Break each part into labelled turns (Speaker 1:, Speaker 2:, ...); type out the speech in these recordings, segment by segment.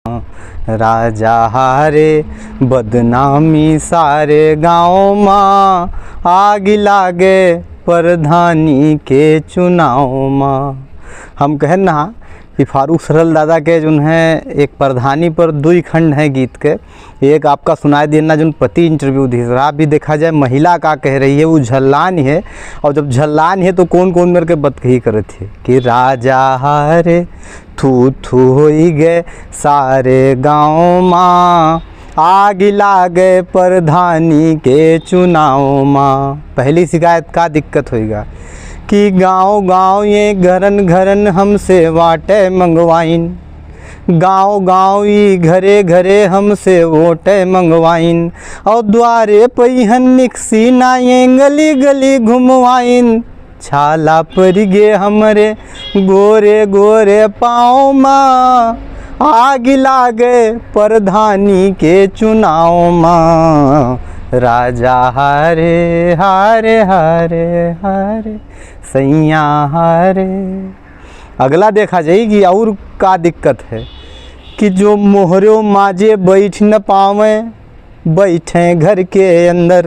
Speaker 1: राजा हारे बदनामी सारे गाँव माँ, आग लागे प्रधानी के चुनाव माँ। हम कहन ना कि फारूक सरल दादा के जो है एक प्रधानी पर दुई खंड है गीत के। एक आपका सुनाई देना जो पति इंटरव्यू दी आप भी देखा जाए महिला का कह रही है वो झल्लान है। और जब झल्लान है तो कौन कौन मेरे के बदकही करे थे कि राजा हारे थू थू हो गए सारे गाँव माँ, आग लागे प्रधानी के चुनाव माँ। पहली शिकायत का दिक्कत होएगा कि गाँव गाँव ये घरन घरन हमसे वाटे मंगवाइन, गाँव गाँव ये घरे घरे हमसे वोटे मंगवाइन, और द्वारे पहिहन निकसी ना ये गली गली घुमवाइन, छाला पर गे हमरे गोरे गोरे पाँव माँ, आग लागे प्रधानी के चुनाव माँ। राजा हारे हारे हारे हारे सैया हारे। अगला देखा जाएगी और का दिक्कत है कि जो मोहरो माजे बैठ न पावे बैठे घर के अंदर,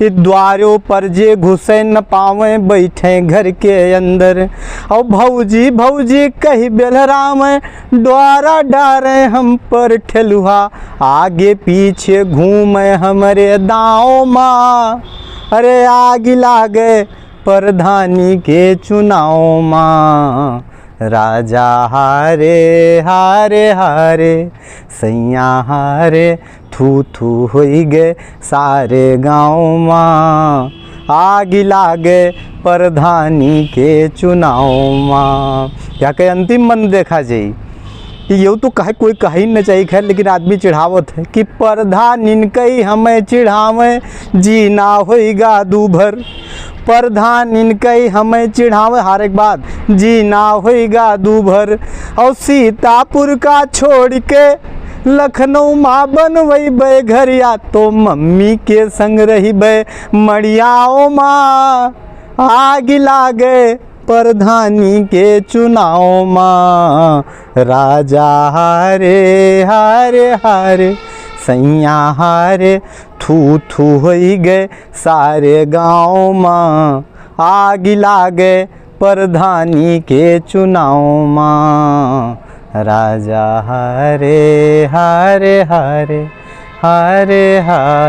Speaker 1: ये द्वारों पर जे घुसे न पावे बैठे घर के अंदर, और भौजी भौजी कही बेलराम द्वारा डारे हम पर ठेलुहा, आगे पीछे घूमे हमारे दाँव माँ, अरे आग लागे प्रधानी के चुनाव माँ। राजा हारे हारे हारे सैया हारे थू थू हो गए सारे गाँव माँ, आग लागे प्रधानी के चुनाव माँ। क्या कहे अंतिम मन देखा जाए कि ये तो कहे कोई कही न चाहिए खैर, लेकिन आदमी चिढ़ावत है कि प्रधानी कई हमें चिढ़ावे जीना होएगा दूभर, प्रधान इनकई हमें चिढ़ावे हर एक बात जीना होएगा दूभर, और सीतापुर का छोड़ के लखनऊ माँ बनवैबे घर, या तो मम्मी के संग रहीबे मड़ियाओ माँ, आग लागे प्रधानी के चुनाव माँ। राजा हारे हारे हारे सैया हारे थू थू हो गए सारे गाँव माँ, आग लागे प्रधानी के चुनाव माँ। राजा हारे हारे हारे हारे हारे।